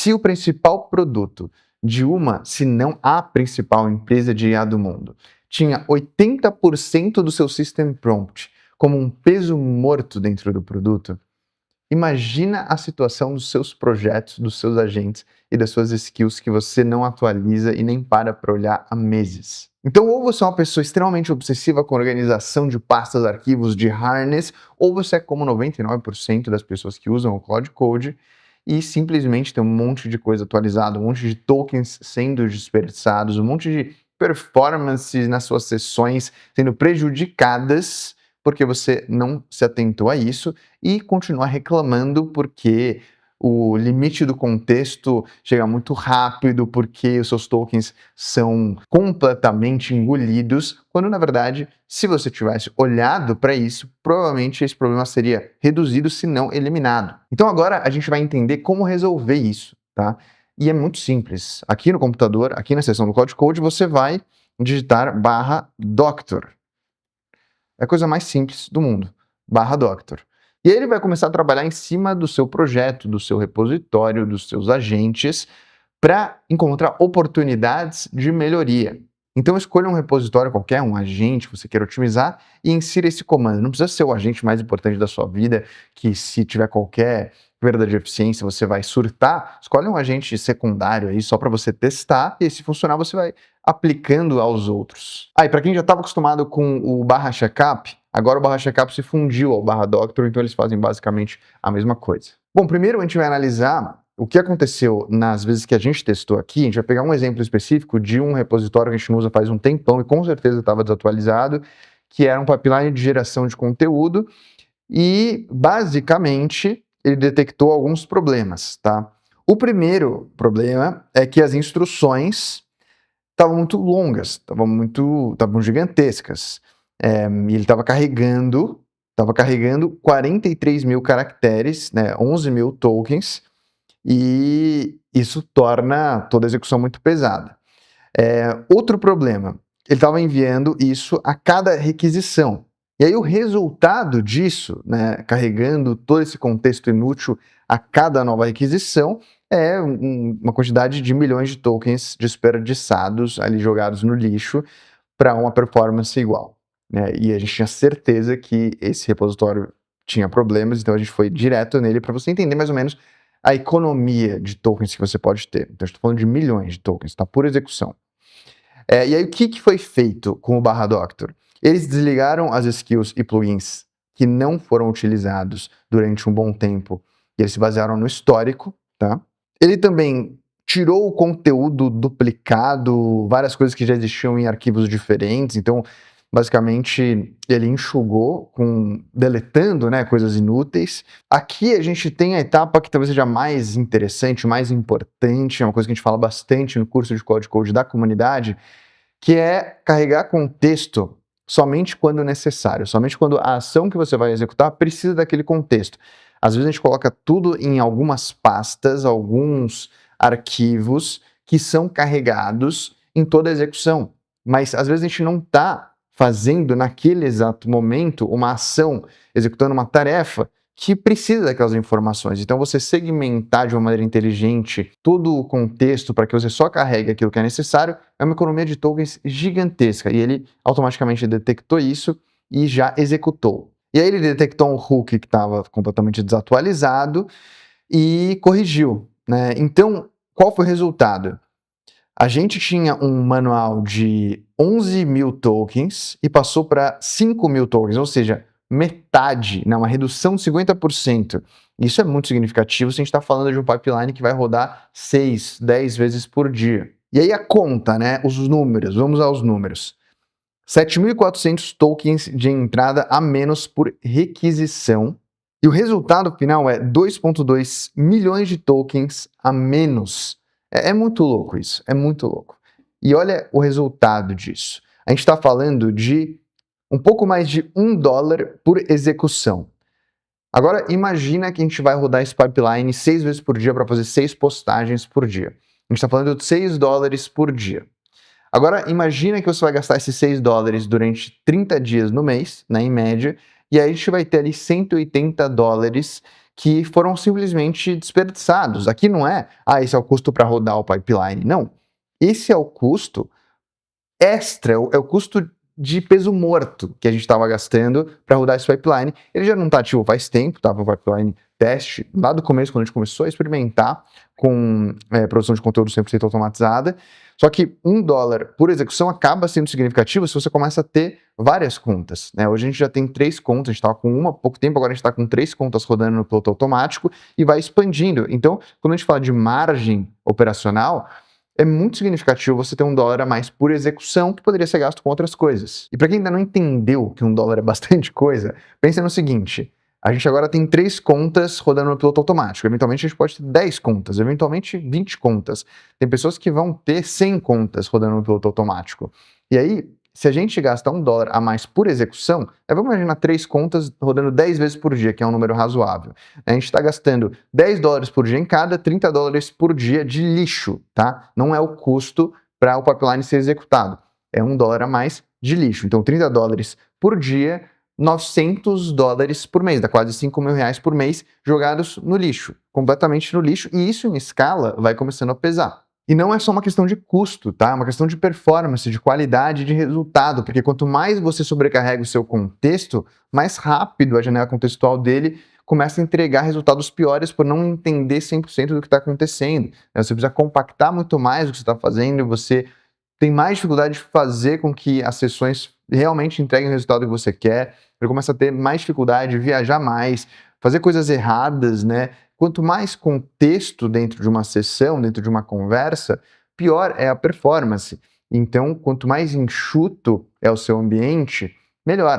se o principal produto de uma, se não a principal empresa de IA do mundo, tinha 80% do seu System Prompt como um peso morto dentro do produto, imagina a situação dos seus projetos, dos seus agentes e das suas skills que você não atualiza e nem para olhar há meses. Então, ou você é uma pessoa extremamente obsessiva com organização de pastas, arquivos, de harness, ou você é como 99% das pessoas que usam o Cloud Code e simplesmente tem um monte de coisa atualizada, um monte de tokens sendo dispersados, um monte de performances nas suas sessões sendo prejudicadas porque você não se atentou a isso e continua reclamando porque o limite do contexto chega muito rápido, porque os seus tokens são completamente engolidos, quando na verdade, se você tivesse olhado para isso, provavelmente esse problema seria reduzido, se não eliminado. Então agora a gente vai entender como resolver isso, tá? E é muito simples. Aqui no computador, aqui na seção do Cloud Code, você vai digitar /doctor. É a coisa mais simples do mundo, /doctor. E aí ele vai começar a trabalhar em cima do seu projeto, do seu repositório, dos seus agentes, para encontrar oportunidades de melhoria. Então escolha um repositório qualquer, um agente que você queira otimizar e insira esse comando. Não precisa ser o agente mais importante da sua vida, que se tiver qualquer perda de eficiência você vai surtar. Escolhe um agente secundário aí só para você testar e se funcionar você vai aplicando aos outros. E para quem já estava acostumado com o /checkup, agora o /checkup se fundiu ao /doctor, então eles fazem basicamente a mesma coisa. Bom, primeiro a gente vai analisar o que aconteceu nas vezes que a gente testou aqui. A gente vai pegar um exemplo específico de um repositório que a gente não usa faz um tempão e com certeza estava desatualizado, que era um pipeline de geração de conteúdo e basicamente ele detectou alguns problemas, tá? O primeiro problema é que as instruções estavam muito longas, estavam gigantescas. E ele estava carregando 43 mil caracteres, né, 11 mil tokens, e isso torna toda a execução muito pesada. Outro problema, ele estava enviando isso a cada requisição. E aí o resultado disso, né, carregando todo esse contexto inútil a cada nova requisição, é uma quantidade de milhões de tokens desperdiçados, ali jogados no lixo, para uma performance igual, né? E a gente tinha certeza que esse repositório tinha problemas, então a gente foi direto nele para você entender mais ou menos a economia de tokens que você pode ter. Então, estou falando de milhões de tokens, tá? Por execução. E aí, o que foi feito com o /doctor? Eles desligaram as skills e plugins que não foram utilizados durante um bom tempo e eles se basearam no histórico, tá? Ele também tirou o conteúdo duplicado, várias coisas que já existiam em arquivos diferentes, então basicamente ele enxugou deletando, né, coisas inúteis. Aqui a gente tem a etapa que talvez seja mais interessante, mais importante, é uma coisa que a gente fala bastante no curso de Cloud Code da comunidade, que é carregar contexto somente quando necessário, somente quando a ação que você vai executar precisa daquele contexto. Às vezes a gente coloca tudo em algumas pastas, alguns arquivos que são carregados em toda a execução, mas às vezes a gente não está fazendo naquele exato momento uma ação, executando uma tarefa que precisa daquelas informações. Então você segmentar de uma maneira inteligente todo o contexto para que você só carregue aquilo que é necessário é uma economia de tokens gigantesca, e ele automaticamente detectou isso e já executou. E aí ele detectou um hook que estava completamente desatualizado e corrigiu, né? Então, qual foi o resultado? A gente tinha um manual de 11 mil tokens e passou para 5 mil tokens, ou seja, metade, né, uma redução de 50%. Isso é muito significativo se a gente está falando de um pipeline que vai rodar 6, 10 vezes por dia. E aí a conta, né, os números, vamos aos números. 7.400 tokens de entrada a menos por requisição. E o resultado final é 2,2 milhões de tokens a menos. É muito louco isso, é muito louco. E olha o resultado disso. A gente está falando de um pouco mais de $1 por execução. Agora imagina que a gente vai rodar esse pipeline 6 vezes por dia para fazer 6 postagens por dia. A gente está falando de $6 por dia. Agora imagina que você vai gastar esses $6 durante 30 dias no mês, né, em média, e aí a gente vai ter ali $180 que foram simplesmente desperdiçados. Aqui não é, esse é o custo para rodar o pipeline. Não. Esse é o custo extra, é o custo de peso morto que a gente estava gastando para rodar esse pipeline. Ele já não está ativo faz tempo, estava o pipeline teste lá do começo, quando a gente começou a experimentar com produção de conteúdo 100% automatizada. Só que $1 por execução acaba sendo significativo se você começa a ter várias contas, né? Hoje a gente já tem 3 contas, a gente estava com uma há pouco tempo, agora a gente está com 3 contas rodando no piloto automático e vai expandindo. Então, quando a gente fala de margem operacional, é muito significativo você ter $1 a mais por execução que poderia ser gasto com outras coisas. E para quem ainda não entendeu que $1 é bastante coisa, pensa no seguinte: a gente agora tem 3 contas rodando no piloto automático. Eventualmente a gente pode ter 10 contas, eventualmente 20 contas. Tem pessoas que vão ter 100 contas rodando no piloto automático. E aí, se a gente gasta $1 a mais por execução, vamos imaginar 3 contas rodando 10 vezes por dia, que é um número razoável. A gente está gastando $10 por dia em cada, $30 por dia de lixo, tá? Não é o custo para o pipeline ser executado. É $1 a mais de lixo. Então, $30 por dia, $900 por mês, dá quase R$5.000 por mês jogados no lixo, completamente no lixo, e isso em escala vai começando a pesar. E não é só uma questão de custo, tá? É uma questão de performance, de qualidade, de resultado, porque quanto mais você sobrecarrega o seu contexto, mais rápido a janela contextual dele começa a entregar resultados piores por não entender 100% do que está acontecendo. Você precisa compactar muito mais o que você está fazendo, você tem mais dificuldade de fazer com que as sessões realmente entreguem o resultado que você quer, ele começa a ter mais dificuldade de viajar mais, fazer coisas erradas, né? Quanto mais contexto dentro de uma sessão, dentro de uma conversa, pior é a performance. Então, quanto mais enxuto é o seu ambiente, melhor.